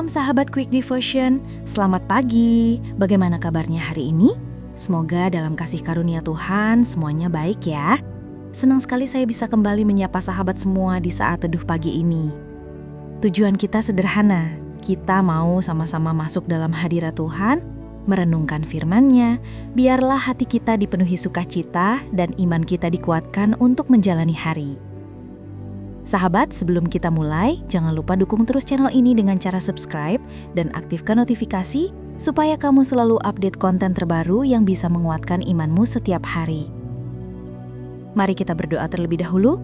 Shalom sahabat Quick Devotion, selamat pagi. Bagaimana kabarnya hari ini? Semoga dalam kasih karunia Tuhan semuanya baik ya. Senang sekali saya bisa kembali menyapa sahabat semua di saat teduh pagi ini. Tujuan kita sederhana, kita mau sama-sama masuk dalam hadirat Tuhan, merenungkan firman-Nya, biarlah hati kita dipenuhi sukacita dan iman kita dikuatkan untuk menjalani hari. Sahabat, sebelum kita mulai, jangan lupa dukung terus channel ini dengan cara subscribe dan aktifkan notifikasi supaya kamu selalu update konten terbaru yang bisa menguatkan imanmu setiap hari. Mari kita berdoa terlebih dahulu.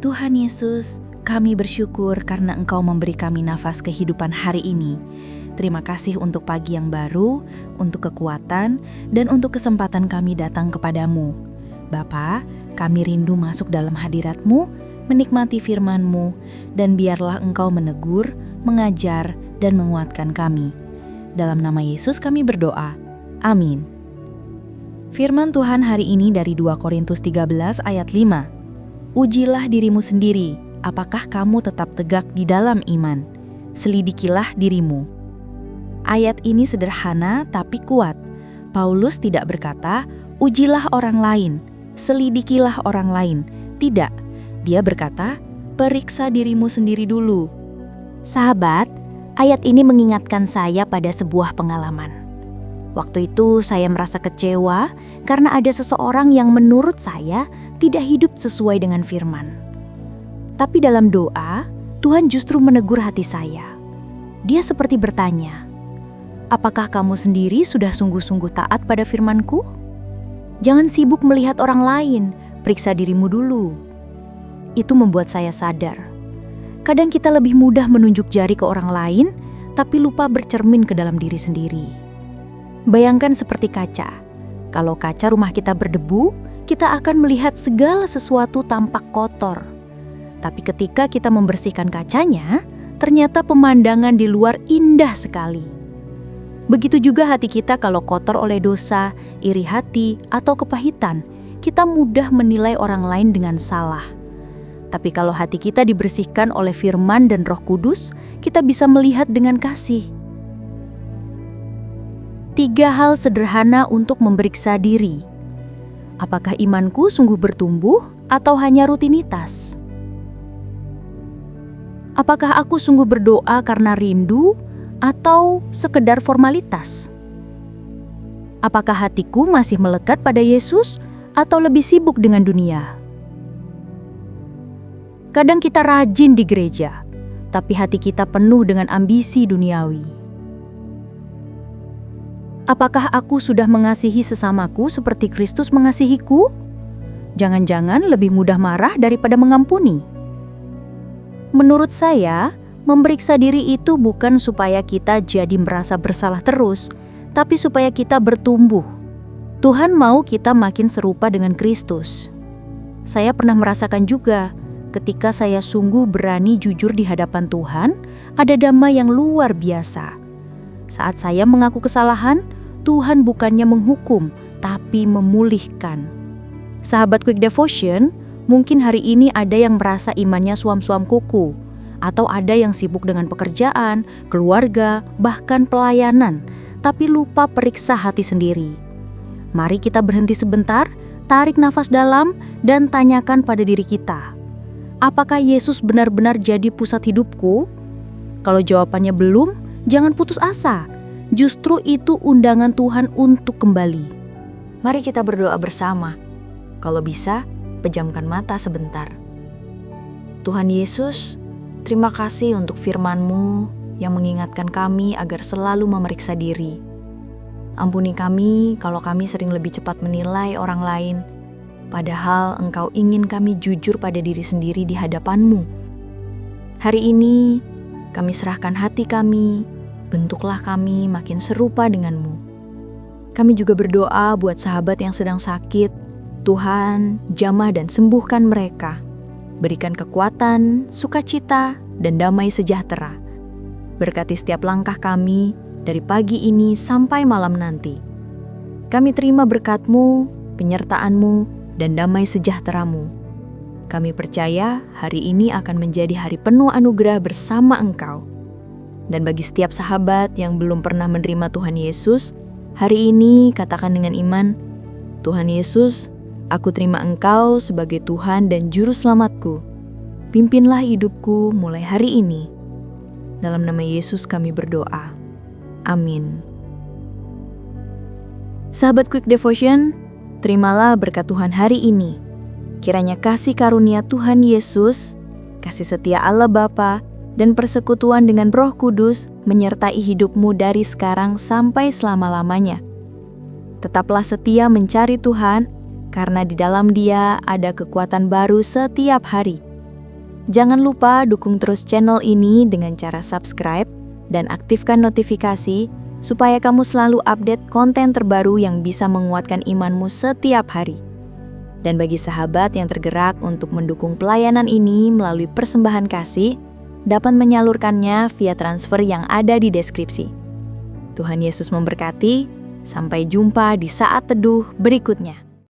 Tuhan Yesus, kami bersyukur karena Engkau memberi kami nafas kehidupan hari ini. Terima kasih untuk pagi yang baru, untuk kekuatan, dan untuk kesempatan kami datang kepadamu. Bapa, kami rindu masuk dalam hadirat-Mu, menikmati firman-Mu, dan biarlah Engkau menegur, mengajar, dan menguatkan kami. Dalam nama Yesus kami berdoa. Amin. Firman Tuhan hari ini dari 2 Korintus 13 ayat 5. Ujilah dirimu sendiri, apakah kamu tetap tegak di dalam iman. Selidikilah dirimu. Ayat ini sederhana tapi kuat. Paulus tidak berkata, ujilah orang lain, selidikilah orang lain. Tidak, dia berkata, periksa dirimu sendiri dulu. Sahabat, ayat ini mengingatkan saya pada sebuah pengalaman. Waktu itu saya merasa kecewa karena ada seseorang yang menurut saya tidak hidup sesuai dengan firman. Tapi dalam doa, Tuhan justru menegur hati saya. Dia seperti bertanya, apakah kamu sendiri sudah sungguh-sungguh taat pada firman-Ku? Jangan sibuk melihat orang lain, periksa dirimu dulu. Itu membuat saya sadar. Kadang kita lebih mudah menunjuk jari ke orang lain, tapi lupa bercermin ke dalam diri sendiri. Bayangkan seperti kaca. Kalau kaca rumah kita berdebu, kita akan melihat segala sesuatu tampak kotor. Tapi ketika kita membersihkan kacanya, ternyata pemandangan di luar indah sekali. Begitu juga hati kita kalau kotor oleh dosa, iri hati, atau kepahitan, kita mudah menilai orang lain dengan salah. Tapi kalau hati kita dibersihkan oleh firman dan Roh Kudus, kita bisa melihat dengan kasih. 3 hal sederhana untuk memeriksa diri. Apakah imanku sungguh bertumbuh atau hanya rutinitas? Apakah aku sungguh berdoa karena rindu atau sekedar formalitas? Apakah hatiku masih melekat pada Yesus atau lebih sibuk dengan dunia? Kadang kita rajin di gereja, tapi hati kita penuh dengan ambisi duniawi. Apakah aku sudah mengasihi sesamaku seperti Kristus mengasihiku? Jangan-jangan lebih mudah marah daripada mengampuni. Menurut saya, memeriksa diri itu bukan supaya kita jadi merasa bersalah terus, tapi supaya kita bertumbuh. Tuhan mau kita makin serupa dengan Kristus. Saya pernah merasakan juga, ketika saya sungguh berani jujur di hadapan Tuhan, ada damai yang luar biasa. Saat saya mengaku kesalahan, Tuhan bukannya menghukum, tapi memulihkan. Sahabat Quick Devotion, mungkin hari ini ada yang merasa imannya suam-suam kuku, atau ada yang sibuk dengan pekerjaan, keluarga, bahkan pelayanan, tapi lupa periksa hati sendiri. Mari kita berhenti sebentar, tarik nafas dalam, dan tanyakan pada diri kita, apakah Yesus benar-benar jadi pusat hidupku? Kalau jawabannya belum, jangan putus asa. Justru itu undangan Tuhan untuk kembali. Mari kita berdoa bersama. Kalau bisa, pejamkan mata sebentar. Tuhan Yesus, terima kasih untuk firman-Mu yang mengingatkan kami agar selalu memeriksa diri. Ampuni kami kalau kami sering lebih cepat menilai orang lain, padahal Engkau ingin kami jujur pada diri sendiri di hadapan-Mu. Hari ini, kami serahkan hati kami, bentuklah kami makin serupa dengan-Mu. Kami juga berdoa buat sahabat yang sedang sakit. Tuhan, jamah dan sembuhkan mereka. Berikan kekuatan, sukacita, dan damai sejahtera. Berkati setiap langkah kami dari pagi ini sampai malam nanti. Kami terima berkat-Mu, penyertaan-Mu, dan damai sejahtera-Mu. Kami percaya hari ini akan menjadi hari penuh anugerah bersama Engkau. Dan bagi setiap sahabat yang belum pernah menerima Tuhan Yesus, hari ini katakan dengan iman, Tuhan Yesus, aku terima Engkau sebagai Tuhan dan Juru Selamatku. Pimpinlah hidupku mulai hari ini. Dalam nama Yesus kami berdoa. Amin. Sahabat Quick Devotion, terimalah berkat Tuhan hari ini. Kiranya kasih karunia Tuhan Yesus, kasih setia Allah Bapa, dan persekutuan dengan Roh Kudus menyertai hidupmu dari sekarang sampai selama-lamanya. Tetaplah setia mencari Tuhan, karena di dalam Dia ada kekuatan baru setiap hari. Jangan lupa dukung terus channel ini dengan cara subscribe dan aktifkan notifikasi supaya kamu selalu update konten terbaru yang bisa menguatkan imanmu setiap hari. Dan bagi sahabat yang tergerak untuk mendukung pelayanan ini melalui persembahan kasih, dapat menyalurkannya via transfer yang ada di deskripsi. Tuhan Yesus memberkati, sampai jumpa di saat teduh berikutnya.